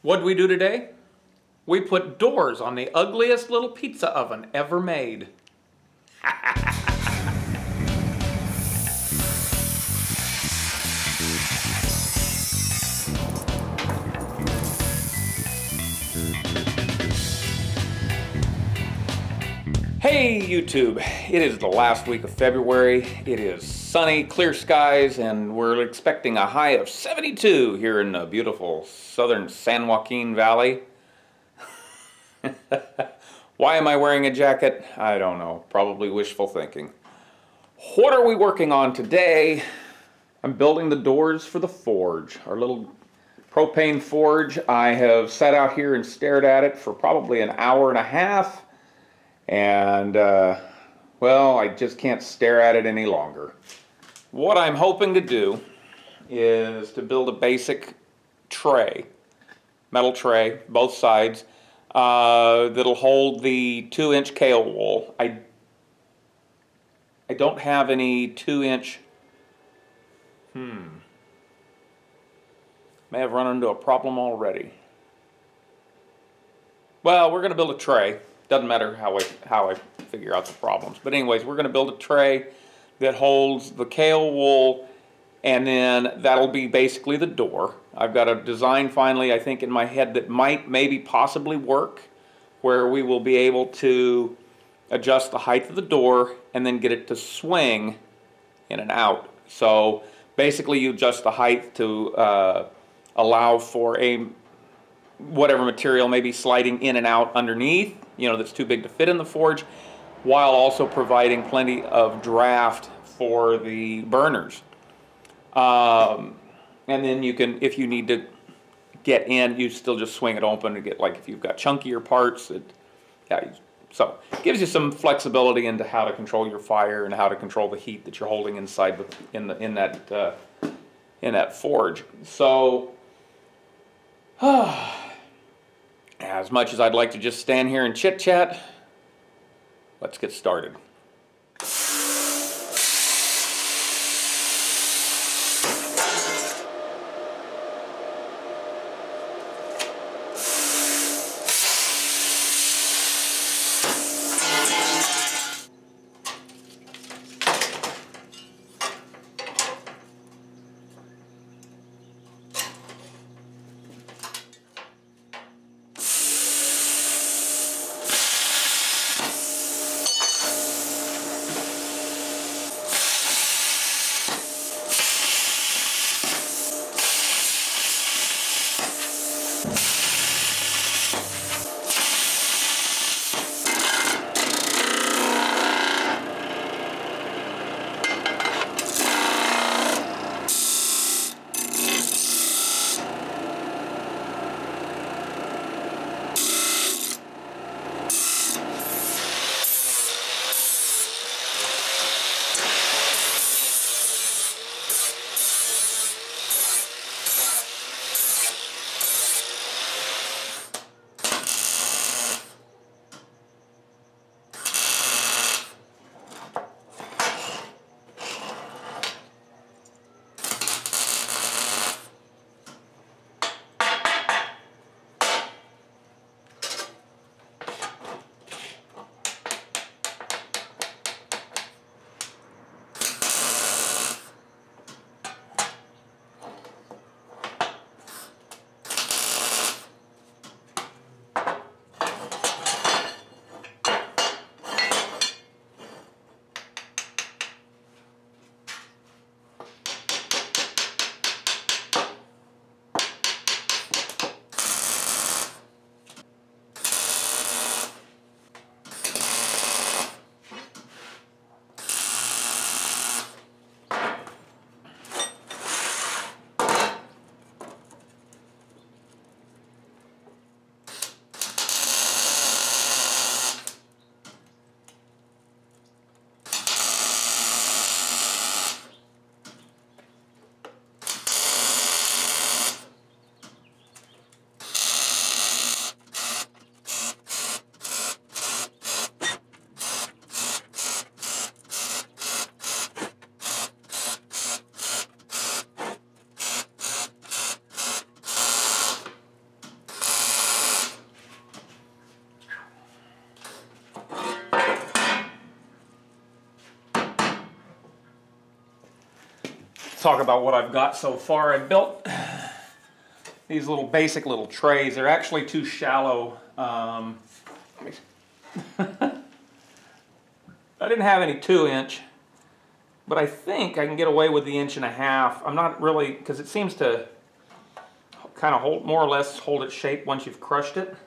What'd we do today? We put doors on the ugliest little pizza oven ever made. Hey YouTube, it is the last week of February. It is sunny, clear skies, and we're expecting a high of 72 here in the beautiful southern San Joaquin Valley. Why am I wearing a jacket? I don't know, probably wishful thinking. What are we working on today? I'm building the doors for the forge, our little propane forge. I have sat out here and stared at it for probably an hour and a half. And, well, I just can't stare at it any longer. What I'm hoping to do is to build a basic tray, metal tray, both sides, that'll hold the 2-inch Kaowool. I don't have any 2-inch, may have run into a problem already. Well, we're going to build a tray. Doesn't matter how I figure out the problems. But anyways, we're going to build a tray that holds the Kaowool, and then that'll be basically the door. I've got a design finally, I think, in my head that might maybe possibly work, where we will be able to adjust the height of the door and then get it to swing in and out. So basically you adjust the height to allow for whatever material may be sliding in and out underneath, you know, that's too big to fit in the forge, while also providing plenty of draft for the burners. And then you can, if you need to get in, you still just swing it open to get, like, if you've got chunkier parts. So it gives you some flexibility into how to control your fire and how to control the heat that you're holding inside in that forge. So as much as I'd like to just stand here and chit-chat, let's get started. talk about what I've got so far. I built these little basic little trays. They're actually too shallow. I didn't have any 2-inch, but I think I can get away with the 1.5 inch. I'm not really, because it seems to kind of hold, more or less hold its shape once you've crushed it.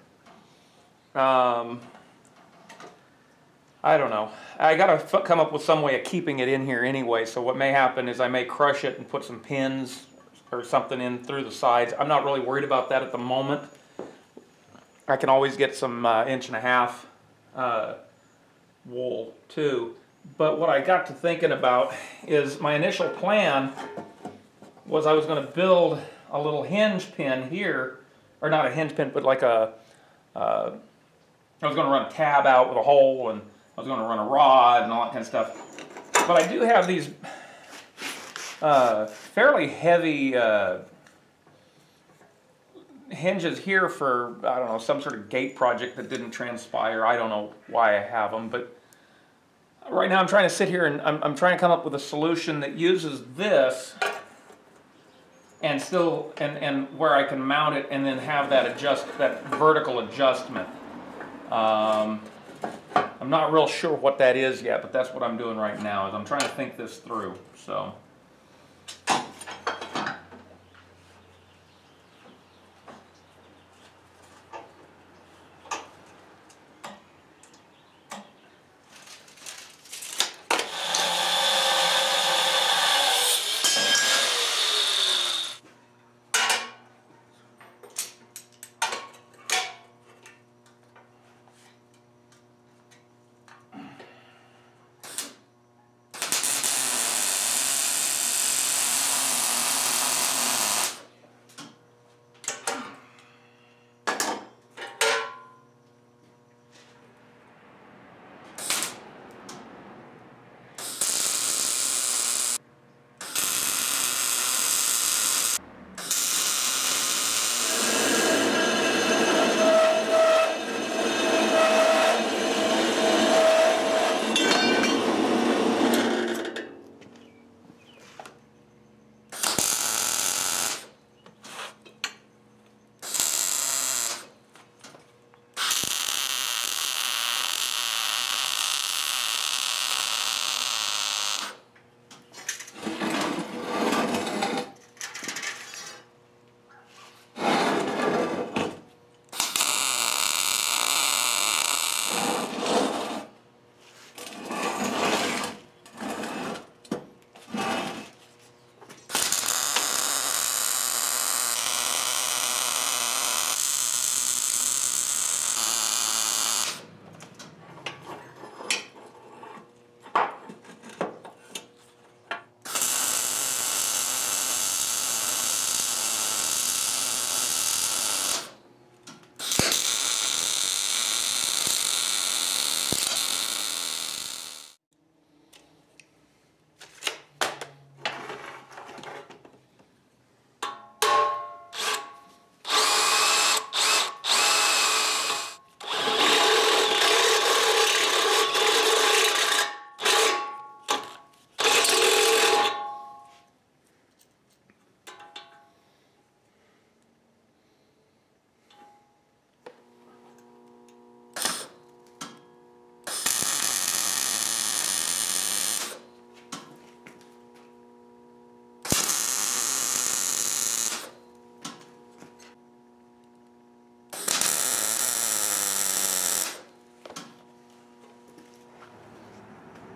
I don't know. I gotta come up with some way of keeping it in here anyway, so what may happen is I may crush it and put some pins or something in through the sides. I'm not really worried about that at the moment. I can always get some 1.5 inch wool too. But what I got to thinking about is my initial plan was I was going to build a little hinge pin here, or not a hinge pin, but like a, I was going to run a tab out with a hole, and I was going to run a rod and all that kind of stuff. But I do have these fairly heavy hinges here for, I don't know, some sort of gate project that didn't transpire. I don't know why I have them, but right now I'm trying to sit here and I'm trying to come up with a solution that uses this and still, and where I can mount it and then have that that vertical adjustment. I'm not real sure what that is yet, but that's what I'm doing right now, is I'm trying to think this through. So.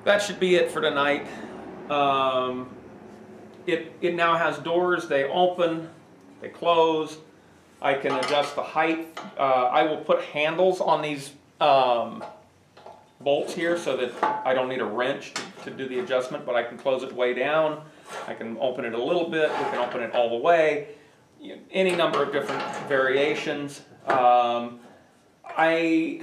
That should be it for tonight. It now has doors. They open, they close. I can adjust the height. I will put handles on these bolts here so that I don't need a wrench to do the adjustment, but I can close it way down. I can open it a little bit. We can open it all the way. Any number of different variations. I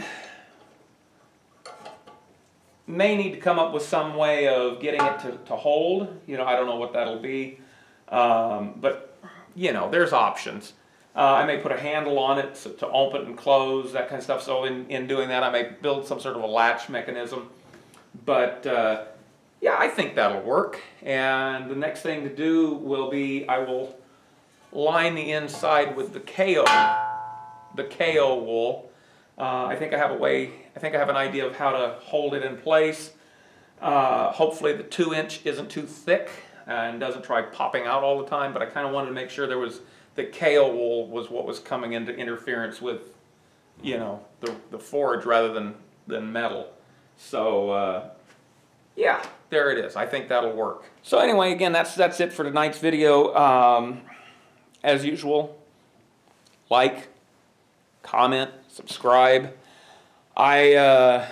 may need to come up with some way of getting it to hold. You know, I don't know what that'll be. But, you know, there's options. I may put a handle on it to open and close, that kind of stuff. So in doing that, I may build some sort of a latch mechanism. But yeah, I think that'll work. And the next thing to do will be I will line the inside with the Kaowool. I think I have an idea of how to hold it in place. Hopefully the 2-inch isn't too thick and doesn't try popping out all the time, but I kind of wanted to make sure the Kaowool was what was coming into interference with, you know, the forge rather than metal. So yeah, there it is. I think that'll work. So anyway, again, that's it for tonight's video. As usual, like, comment, subscribe. I'm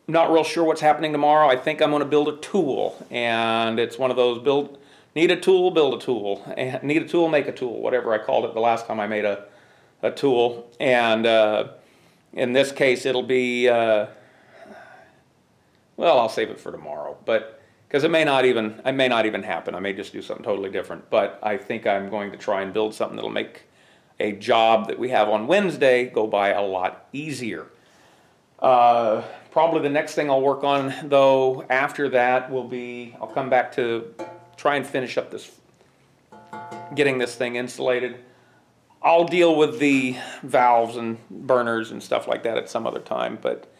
not real sure what's happening tomorrow. I think I'm going to build a tool, and it's one of those need a tool, build a tool, and need a tool, make a tool, whatever I called it the last time I made a tool. And in this case, it'll be well, I'll save it for tomorrow, but because it may not even happen. I may just do something totally different. But I think I'm going to try and build something that'll make a job that we have on Wednesday go by a lot easier. Probably the next thing I'll work on, though, after that will be, I'll come back to try and finish up getting this thing insulated. I'll deal with the valves and burners and stuff like that at some other time. But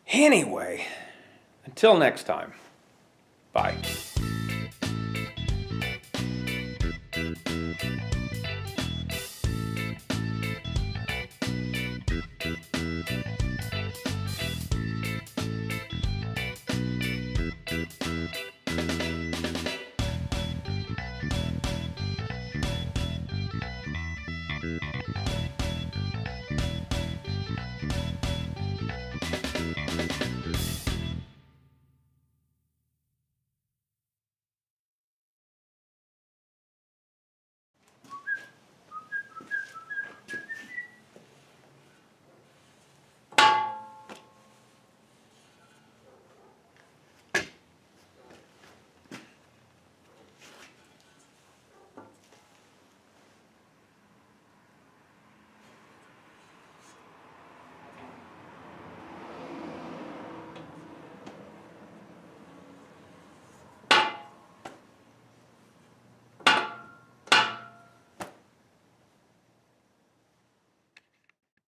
anyway, until next time, bye.